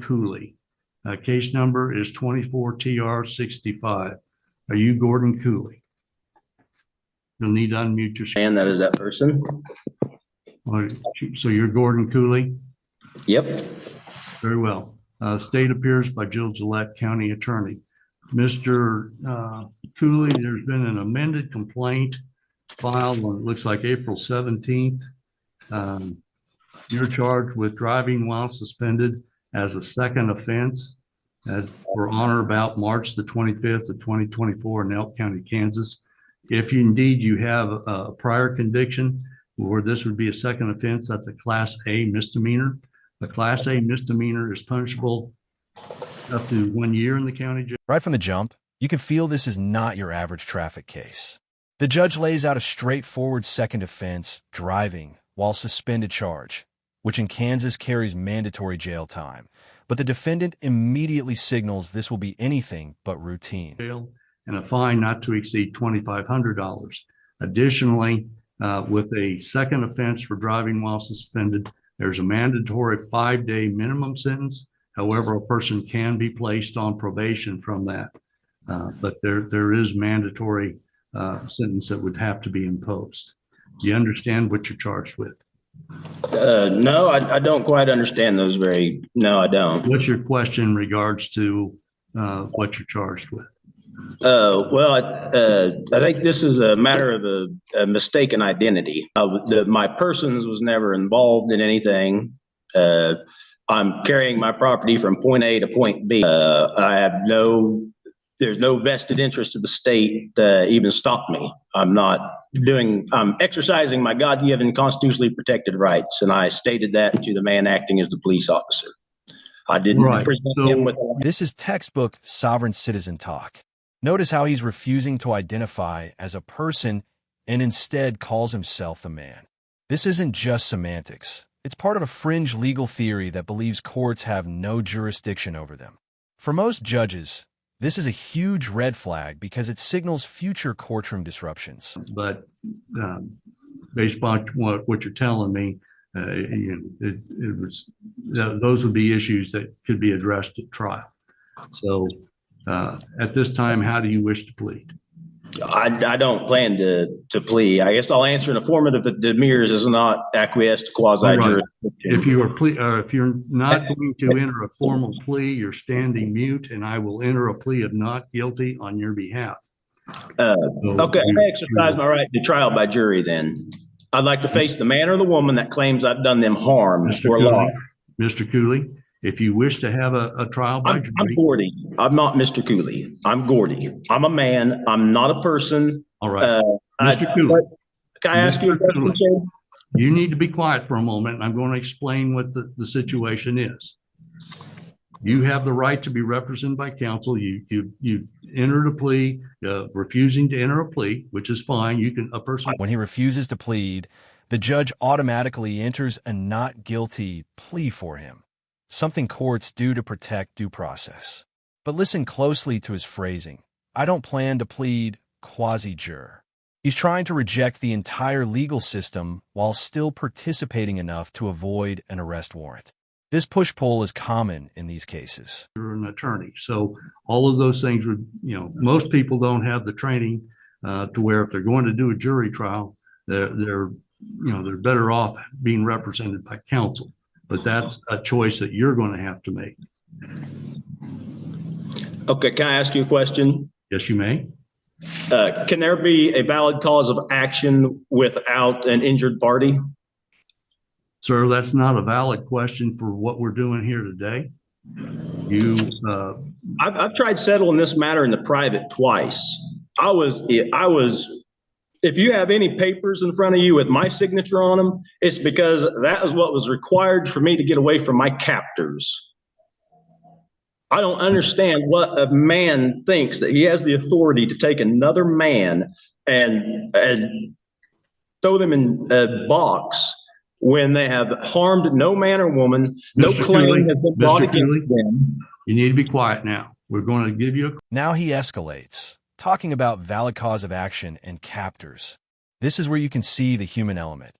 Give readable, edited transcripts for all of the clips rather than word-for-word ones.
Cooley. Case number is 24TR65. Are you Gordon Cooley? You'll need to unmute your screen. And that is that person. So you're Gordon Cooley? Yep. Very well. State appears by Jill Gillette, County Attorney. Mr. Cooley, there's been an amended complaint filed on, it looks like April 17th. You're charged with driving while suspended as a second offense for on or about March the 25th of 2024 in Elk County, Kansas. If indeed you have a prior conviction where this would be a second offense, that's a Class A misdemeanor. A Class A misdemeanor is punishable up to 1 year in the county jail. Right from the jump, you can feel this is not your average traffic case. The judge lays out a straightforward second offense, driving while suspended charge, which in Kansas carries mandatory jail time. But the defendant immediately signals this will be anything but routine. And a fine not to exceed $2,500. Additionally, with a second offense for driving while suspended, there's a mandatory 5-day minimum sentence. However, a person can be placed on probation from that. But there is mandatory sentence that would have to be imposed. Do you understand what you're charged with? No, I don't quite understand those no, I don't. What's your question in regards to what you're charged with? Well, I think this is a matter of a mistaken identity. My persons was never involved in anything. I'm carrying my property from point A to point B. There's no vested interest of the state to even stop me. I'm exercising my God-given constitutionally protected rights. And I stated that to the man acting as the police officer. I didn't present him with. This is textbook sovereign citizen talk. Notice how he's refusing to identify as a person and instead calls himself a man. This isn't just semantics. It's part of a fringe legal theory that believes courts have no jurisdiction over them. For most judges, this is a huge red flag because it signals future courtroom disruptions. But based on what you're telling me, those would be issues that could be addressed at trial. So at this time, how do you wish to plead? I don't plan to plea. I guess I'll answer in affirmative if Demers is not acquiesced to quasi-jurisdiction. If you're not going to enter a formal plea, you're standing mute, and I will enter a plea of not guilty on your behalf. Okay, I exercise my right to trial by jury then. I'd like to face the man or the woman that claims I've done them harm or loss. Mr. Cooley, if you wish to have a trial by jury. I'm Gordy. I'm not Mr. Cooley. I'm Gordy. I'm a man. I'm not a person. All right. Mr. Cooley. Can I ask you a question, sir? You need to be quiet for a moment. I'm going to explain what the situation is. You have the right to be represented by counsel. You entered a plea, refusing to enter a plea, which is fine. When he refuses to plead, the judge automatically enters a not guilty plea for him, something courts do to protect due process. But listen closely to his phrasing. I don't plan to plead quasi-jure. He's trying to reject the entire legal system while still participating enough to avoid an arrest warrant. This push-pull is common in these cases. You're an attorney, so all of those things would, most people don't have the training to where if they're going to do a jury trial, they're better off being represented by counsel. But that's a choice that you're going to have to make. Okay, can I ask you a question? Yes, you may. Can there be a valid cause of action without an injured party? Sir, that's not a valid question for what we're doing here today. I've tried settling this matter in the private twice. If you have any papers in front of you with my signature on them, it's because that is what was required for me to get away from my captors. I don't understand what a man thinks that he has the authority to take another man and throw them in a box when they have harmed no man or woman, no claim has been brought against them. You need to be quiet now. We're going to give you a... Now he escalates, talking about valid cause of action and captors. This is where you can see the human element.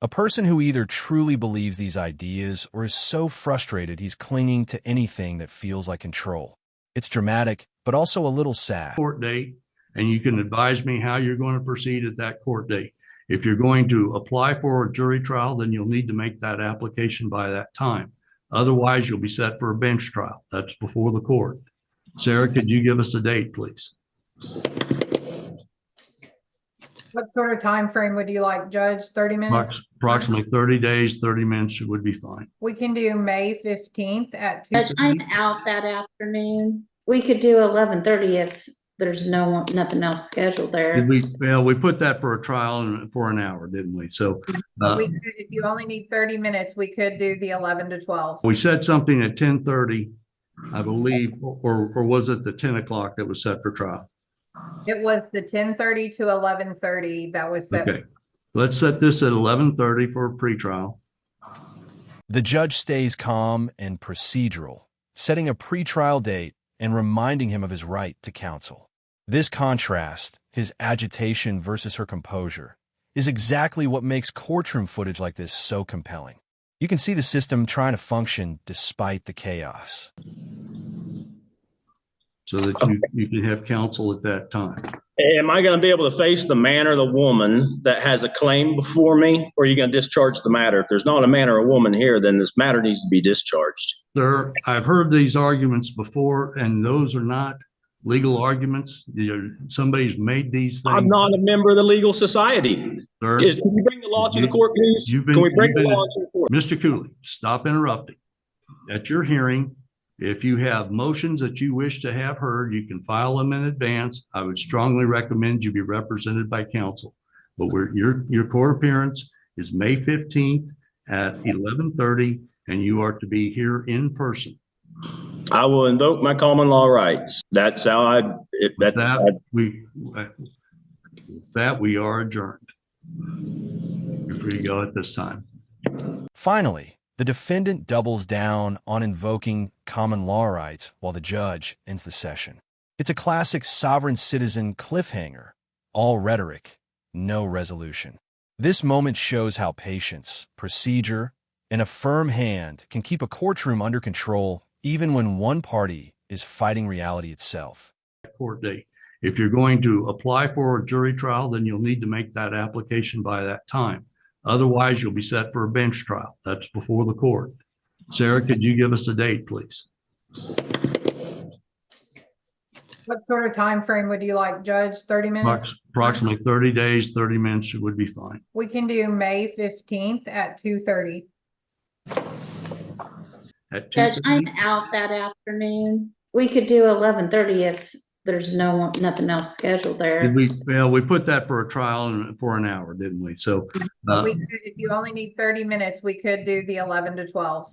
A person who either truly believes these ideas or is so frustrated he's clinging to anything that feels like control. It's dramatic, but also a little sad. Court date, and you can advise me how you're going to proceed at that court date. If you're going to apply for a jury trial, then you'll need to make that application by that time. Otherwise, you'll be set for a bench trial. That's before the court. Sarah, could you give us a date, please? What sort of time frame would you like, Judge? 30 minutes? Approximately 30 days, 30 minutes would be fine. We can do May 15th at 2. Judge, I'm out that afternoon. We could do 11:30 if there's nothing else scheduled there. We put that for a trial for an hour, didn't we? So If you only need 30 minutes, we could do the 11 to 12. we said something at 10:30, I believe, or was it the 10 o'clock that was set for trial? It was the 10:30 to 11:30 that was set. Okay, let's set this at 11:30 for a pretrial. The judge stays calm and procedural, setting a pretrial date and reminding him of his right to counsel. This contrast, his agitation versus her composure, is exactly what makes courtroom footage like this so compelling. You can see the system trying to function despite the chaos. So that you can have counsel at that time. Am I going to be able to face the man or the woman that has a claim before me, or are you going to discharge the matter? If there's not a man or a woman here, then this matter needs to be discharged. Sir, I've heard these arguments before, and those are not legal arguments. Somebody's made these things. I'm not a member of the legal society. Sir, Can we bring the law to the court, please? Can we bring the law to the court? Mr. Cooley, stop interrupting. At your hearing, if you have motions that you wish to have heard, you can file them in advance. I would strongly recommend you be represented by counsel. But your court appearance is May 15th at 11:30, and you are to be here in person. I will invoke my common law rights. That's how we are adjourned. You're free to go at this time. Finally, the defendant doubles down on invoking common law rights while the judge ends the session. It's a classic sovereign citizen cliffhanger, all rhetoric, no resolution. This moment shows how patience, procedure, and a firm hand can keep a courtroom under control even when one party is fighting reality itself. Court date. If you're going to apply for a jury trial, then you'll need to make that application by that time. Otherwise, you'll be set for a bench trial. That's before the court. Sarah, could you give us a date, please? What sort of time frame would you like, Judge? 30 minutes? Approximately 30 days, 30 minutes would be fine. We can do May 15th at 2:30. Judge, I'm out that afternoon. We could do 11:30 if there's nothing else scheduled there. We put that for a trial for an hour, didn't we? So If you only need 30 minutes, we could do the 11 to 12.